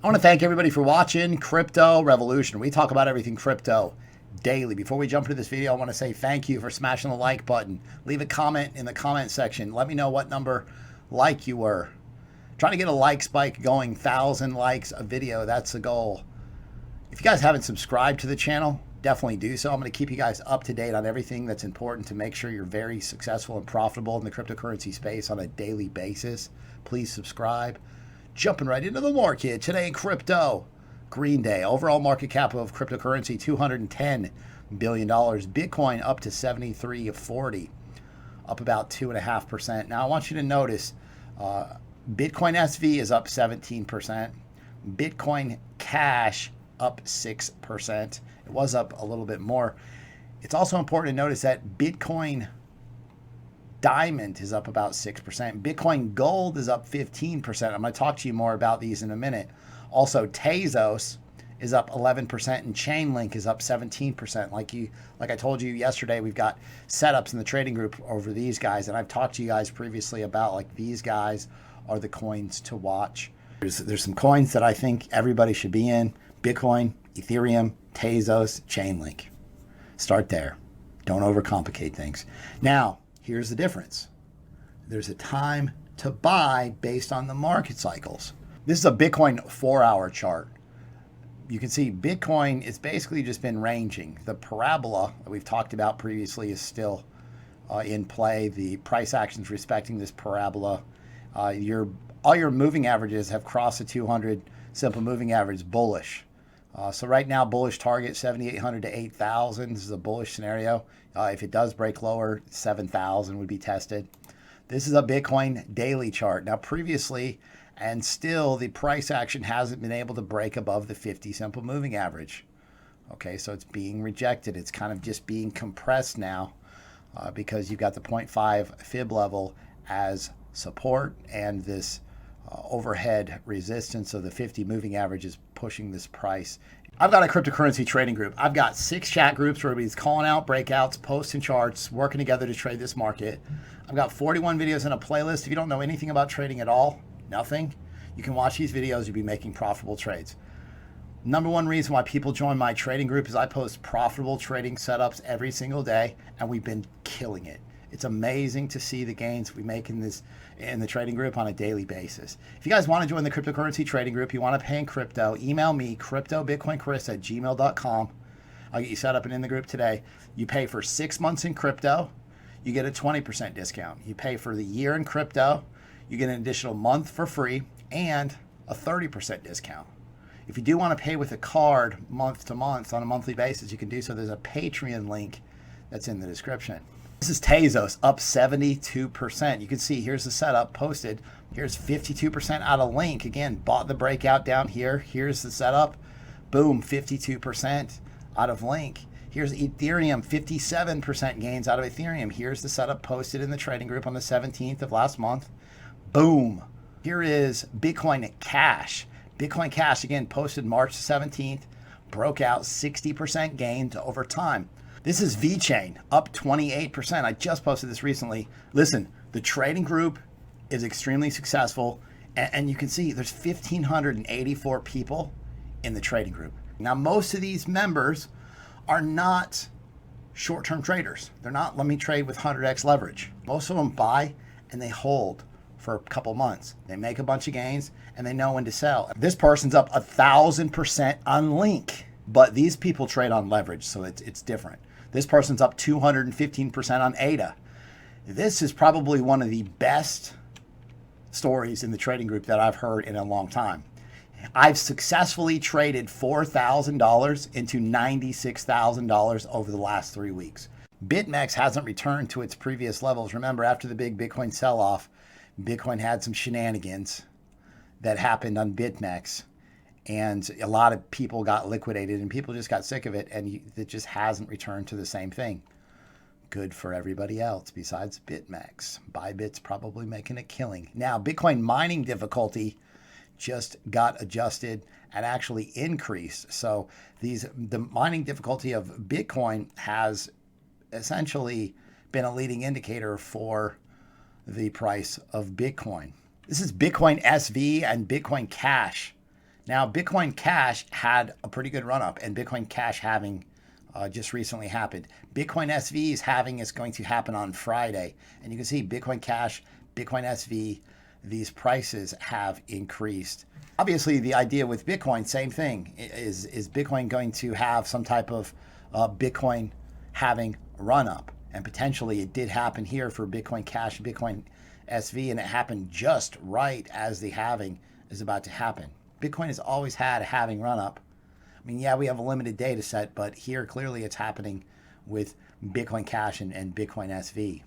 I want to thank everybody for watching Crypto Revolution. We talk about everything crypto daily. Before we jump into this video, I want to say thank you for smashing the like button. Leave a comment in the comment section. Let me know what number like you were. Trying to get a like spike going, 1,000 likes a video. That's the goal. If you guys haven't subscribed to the channel, definitely do so. I'm going to keep you guys up to date on everything that's important to make sure you're very successful and profitable in the cryptocurrency space on a daily basis. Please subscribe. Jumping right into the market today in crypto. Green day. Overall market cap of cryptocurrency, $210 billion. Bitcoin up to 73.40, up about 2.5%. Now I want you to notice Bitcoin SV is up 17%. Bitcoin Cash up 6%. It was up a little bit more. It's also important to notice that Bitcoin Diamond is up about 6%. Bitcoin Gold is up 15%. I'm going to talk to you more about these in a minute. Also, Tezos is up 11% and Chainlink is up 17%. Like I told you yesterday, we've got setups in the trading group over these guys, and I've talked to you guys previously about like these guys are the coins to watch. There's some coins that I think everybody should be in: Bitcoin, Ethereum, Tezos, Chainlink. Start there. Don't overcomplicate things. Now, here's the difference. There's a time to buy based on the market cycles. This is a Bitcoin 4-hour chart. You can see Bitcoin is basically just been ranging. The parabola that we've talked about previously is still in play. The price actions respecting this parabola. All your moving averages have crossed the 200 simple moving average bullish. So right now, bullish target 7,800 to 8,000. This is a bullish scenario. If it does break lower, 7,000 would be tested. This is a Bitcoin daily chart. Now previously, and still, the price action hasn't been able to break above the 50 simple moving average. Okay, so it's being rejected. It's kind of just being compressed now because you've got the 0.5 fib level as support and this overhead resistance of the 50 moving average is pushing this price. I've got a cryptocurrency trading group. I've got 6 chat groups where everybody's calling out breakouts, posting charts, working together to trade this market. I've got 41 videos in a playlist. If you don't know anything about trading at all, nothing, you can watch these videos. You'll be making profitable trades. Number one reason why people join my trading group is I post profitable trading setups every single day, and we've been killing it. It's amazing to see the gains we make in the trading group on a daily basis. If you guys want to join the cryptocurrency trading group, you want to pay in crypto, email me, cryptobitcoinchris@gmail.com. I'll get you set up and in the group today. You pay for 6 months in crypto, you get a 20% discount. You pay for the year in crypto, you get an additional month for free and a 30% discount. If you do want to pay with a card month to month on a monthly basis, you can do so. There's a Patreon link that's in the description. This is Tezos up 72%. You can see here's the setup posted. Here's 52% out of Link. Again, bought the breakout down here. Here's the setup. Boom, 52% out of Link. Here's Ethereum, 57% gains out of Ethereum. Here's the setup posted in the trading group on the 17th of last month. Boom. Here is Bitcoin Cash. Bitcoin Cash, again, posted March 17th. Broke out 60% gains over time. This is Vechain, up 28%. I just posted this recently. Listen, the trading group is extremely successful, and you can see there's 1,584 people in the trading group. Now, most of these members are not short-term traders. They're not, let me trade with 100x leverage. Most of them buy and they hold for a couple months. They make a bunch of gains and they know when to sell. This person's up 1,000% on Link, but these people trade on leverage, so it's different. This person's up 215% on ADA. This is probably one of the best stories in the trading group that I've heard in a long time. I've successfully traded $4,000 into $96,000 over the last 3 weeks. BitMEX hasn't returned to its previous levels. Remember, after the big Bitcoin sell-off, Bitcoin had some shenanigans that happened on BitMEX. And a lot of people got liquidated and people just got sick of it, and it just hasn't returned to the same thing. Good for everybody else besides BitMEX. Bybit's probably making a killing. Now, Bitcoin mining difficulty just got adjusted and actually increased. So the mining difficulty of Bitcoin has essentially been a leading indicator for the price of Bitcoin. This is Bitcoin SV and Bitcoin Cash. Now, Bitcoin Cash had a pretty good run up, and Bitcoin Cash halving just recently happened. Bitcoin SV's halving is going to happen on Friday, and you can see Bitcoin Cash, Bitcoin SV, these prices have increased. Obviously, the idea with Bitcoin, same thing. Is Bitcoin going to have some type of Bitcoin halving run up? And potentially it did happen here for Bitcoin Cash, Bitcoin SV, and it happened just right as the halving is about to happen. Bitcoin has always had a halving run up. I mean, yeah, we have a limited data set, but here clearly it's happening with Bitcoin Cash and Bitcoin SV.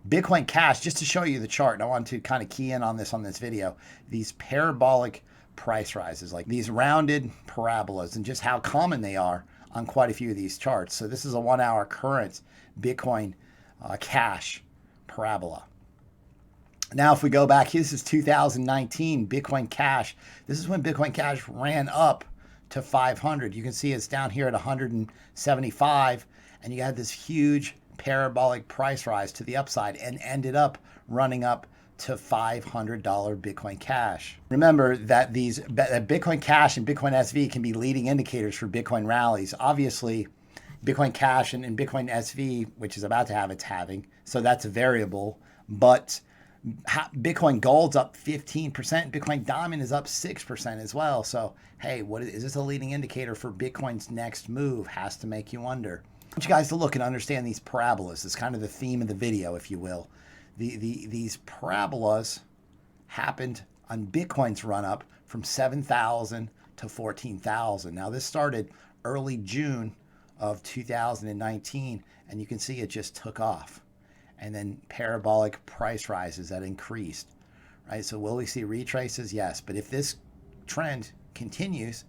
Bitcoin Cash, just to show you the chart, and I want to kind of key in on this video, these parabolic price rises, like these rounded parabolas, and just how common they are on quite a few of these charts. So this is a 1 hour current Bitcoin Cash parabola. Now, if we go back, this is 2019 Bitcoin Cash. This is when Bitcoin Cash ran up to 500. You can see it's down here at 175, and you had this huge parabolic price rise to the upside and ended up running up to $500 Bitcoin Cash. Remember that that Bitcoin Cash and Bitcoin SV can be leading indicators for Bitcoin rallies. Obviously, Bitcoin Cash and Bitcoin SV, which is about to have its halving, so that's a variable, but Bitcoin Gold's up 15%. Bitcoin Diamond is up 6% as well. So, hey, what is this a leading indicator for Bitcoin's next move? Has to make you wonder. I want you guys to look and understand these parabolas. It's kind of the theme of the video, if you will. These parabolas happened on Bitcoin's run up from 7,000 to 14,000. Now, this started early June of 2019, and you can see it just took off. And then parabolic price rises that increased, right? So will we see retraces? Yes. But if this trend continues,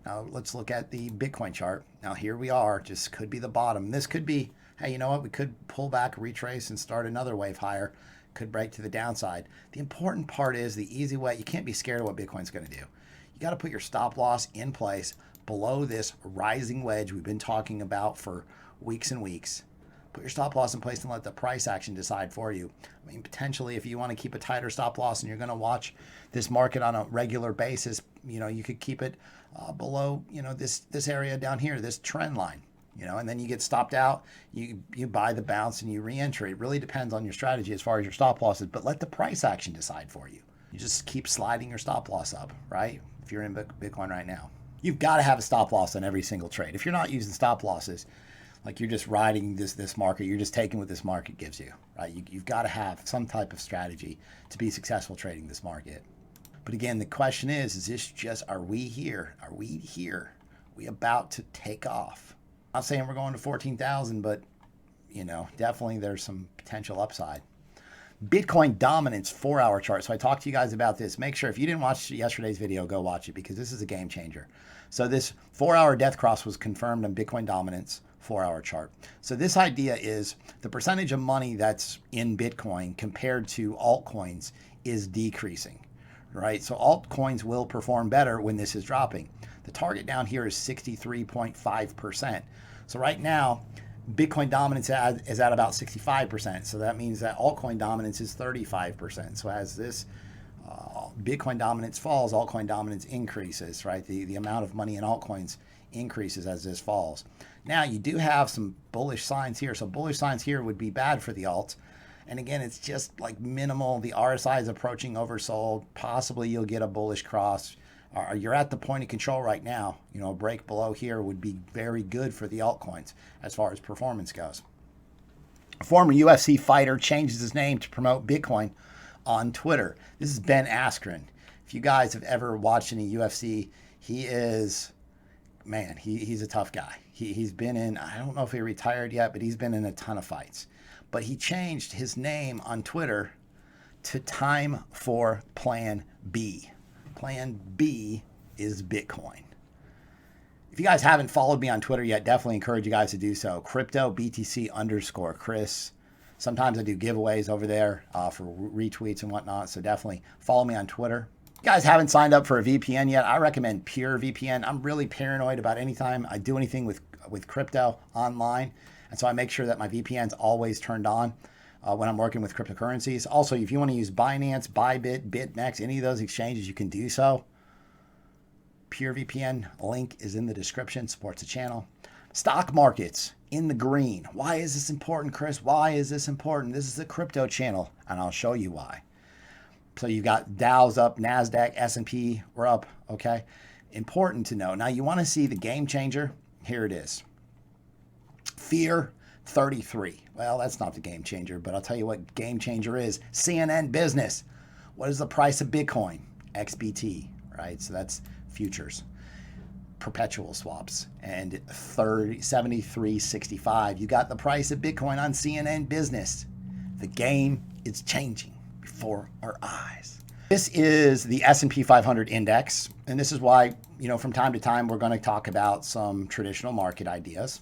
now let's look at the Bitcoin chart. Now here we are, just could be the bottom. This could be, hey, you know what? We could pull back, retrace, and start another wave higher. Could break to the downside. The important part is the easy way. You can't be scared of what Bitcoin's going to do. You got to put your stop loss in place below this rising wedge we've been talking about for weeks and weeks. Put your stop loss in place and let the price action decide for you. I mean, potentially, if you want to keep a tighter stop loss and you're going to watch this market on a regular basis, you know, you could keep it below, you know, this area down here, this trend line, you know, and then you get stopped out, you buy the bounce and you re-enter. It really depends on your strategy as far as your stop losses, but let the price action decide for you. You just keep sliding your stop loss up, right? If you're in Bitcoin right now, you've got to have a stop loss on every single trade. If you're not using stop losses, like you're just riding this market, you're just taking what this market gives you, right? You've got to have some type of strategy to be successful trading this market. But again, the question is this just, are we here? Are we here? Are we about to take off? I'm not saying we're going to 14,000, but, you know, definitely there's some potential upside. Bitcoin dominance 4 hour chart. So I talked to you guys about this. Make sure if you didn't watch yesterday's video, go watch it because this is a game changer. So this 4 hour death cross was confirmed on Bitcoin dominance 4 hour chart. So this idea is the percentage of money that's in Bitcoin compared to altcoins is decreasing, right? So altcoins will perform better when this is dropping. The target down here is 63.5%. So right now, Bitcoin dominance is at about 65%. So that means that altcoin dominance is 35%. So as this Bitcoin dominance falls, altcoin dominance increases, right? The amount of money in altcoins increases as this falls. Now you do have some bullish signs here. So bullish signs here would be bad for the alt. And again, it's just like minimal. The RSI is approaching oversold. Possibly you'll get a bullish cross. You're at the point of control right now. You know, a break below here would be very good for the altcoins as far as performance goes. A former UFC fighter changes his name to promote Bitcoin on Twitter. This is Ben Askren. If you guys have ever watched any UFC, he is, man, he's a tough guy. He's been in, I don't know if he retired yet, but he's been in a ton of fights. But he changed his name on Twitter to Time for Plan B. Plan B is Bitcoin. If you guys haven't followed me on Twitter yet, definitely encourage you guys to do so. cryptobtc_Chris. Sometimes I do giveaways over there for retweets and whatnot. So definitely follow me on Twitter. If you guys haven't signed up for a VPN yet, I recommend PureVPN. I'm really paranoid about anytime I do anything with crypto online. And so I make sure that my VPN's always turned on when I'm working with cryptocurrencies. Also, if you want to use Binance, Bybit, BitMEX, any of those exchanges, you can do so. PureVPN link is in the description, supports the channel. Stock markets in the green. Why is this important, Chris? Why is this important? This is the crypto channel, and I'll show you why. So you've got Dow's up, NASDAQ, S&P, we're up, okay? Important to know. Now you want to see the game changer? Here it is. Fear 33. Well, that's not the game changer, but I'll tell you what game changer is. CNN Business. What is the price of Bitcoin? XBT, right? So that's futures, perpetual swaps, and 73.65. You got the price of Bitcoin on CNN Business. The game is changing before our eyes. This is the S&P 500 index, and this is why, from time to time, we're going to talk about some traditional market ideas.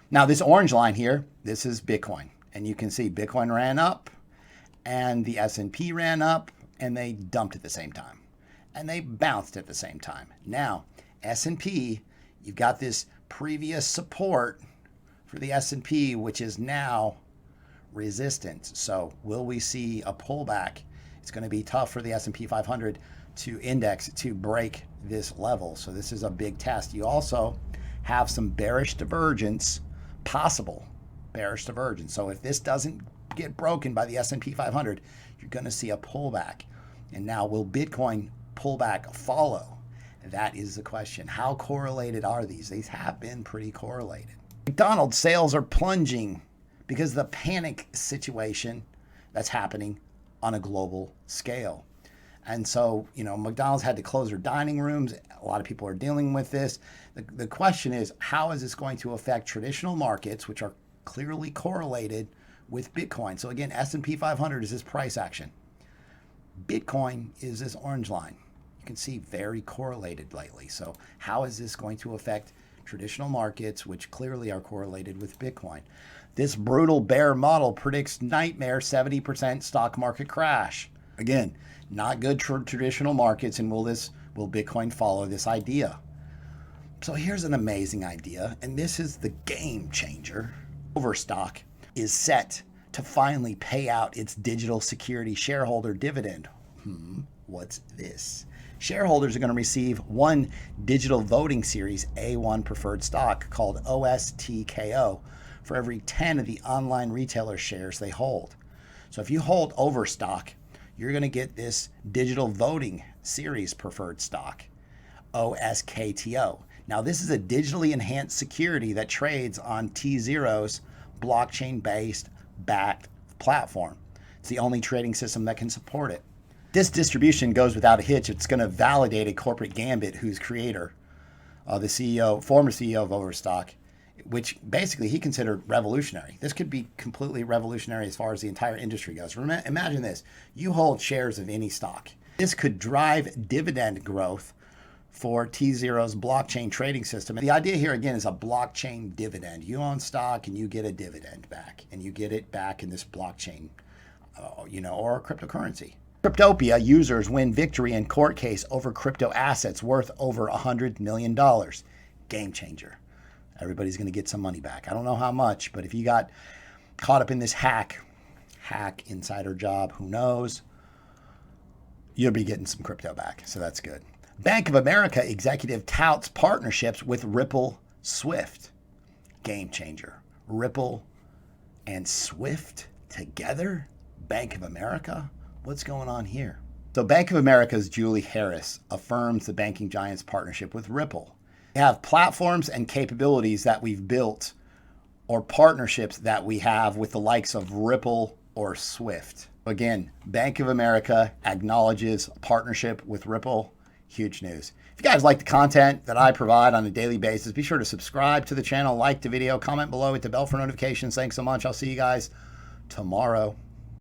Now, this orange line here, this is Bitcoin, and you can see Bitcoin ran up, and the S&P ran up, and they dumped at the same time, and they bounced at the same time. Now, S&P, you've got this previous support for the S&P, which is now resistance. So will we see a pullback? It's going to be tough for the S&P 500 to index to break this level. So this is a big test. You also have some bearish divergence, possible bearish divergence. So if this doesn't get broken by the S&P 500, you're going to see a pullback. And now will Bitcoin pullback follow? That is the question. How correlated are these? These have been pretty correlated. McDonald's sales are plunging because of the panic situation that's happening on a global scale. And so, McDonald's had to close their dining rooms. A lot of people are dealing with this. The question is, how is this going to affect traditional markets, which are clearly correlated with Bitcoin? So again, S&P 500 is this price action. Bitcoin is this orange line. You can see very correlated lately. So how is this going to affect traditional markets, which clearly are correlated with Bitcoin? This brutal bear model predicts nightmare 70% stock market crash. Again, not good for traditional markets, and will Bitcoin follow this idea? So here's an amazing idea, and this is the game changer. Overstock is set to finally pay out its digital security shareholder dividend. What's this? Shareholders are going to receive one digital voting series A1 preferred stock called OSTKO for every 10 of the online retailer shares they hold. So if you hold Overstock, you're going to get this digital voting series preferred stock, OSKTO. Now, this is a digitally enhanced security that trades on T0's blockchain-based Bakkt platform. It's the only trading system that can support it. This distribution goes without a hitch. It's going to validate a corporate gambit whose creator, the former CEO of Overstock, which basically he considered revolutionary. This could be completely revolutionary as far as the entire industry goes. Imagine this. You hold shares of any stock. This could drive dividend growth for T0's blockchain trading system. And the idea here, again, is a blockchain dividend. You own stock and you get a dividend back, and you get it back in this blockchain, or cryptocurrency. Cryptopia users win victory in court case over crypto assets worth over $100 million. Game changer. Everybody's going to get some money back. I don't know how much, but if you got caught up in this hack insider job, who knows? You'll be getting some crypto back, so that's good. Bank of America executive touts partnerships with Ripple Swift. Game changer. Ripple and Swift together? Bank of America? What's going on here? So Bank of America's Julie Harris affirms the banking giant's partnership with Ripple. They have platforms and capabilities that we've built, or partnerships that we have with the likes of Ripple or Swift. Again, Bank of America acknowledges a partnership with Ripple. Huge news. If you guys like the content that I provide on a daily basis, be sure to subscribe to the channel, like the video, comment below, hit the bell for notifications. Thanks so much. I'll see you guys tomorrow.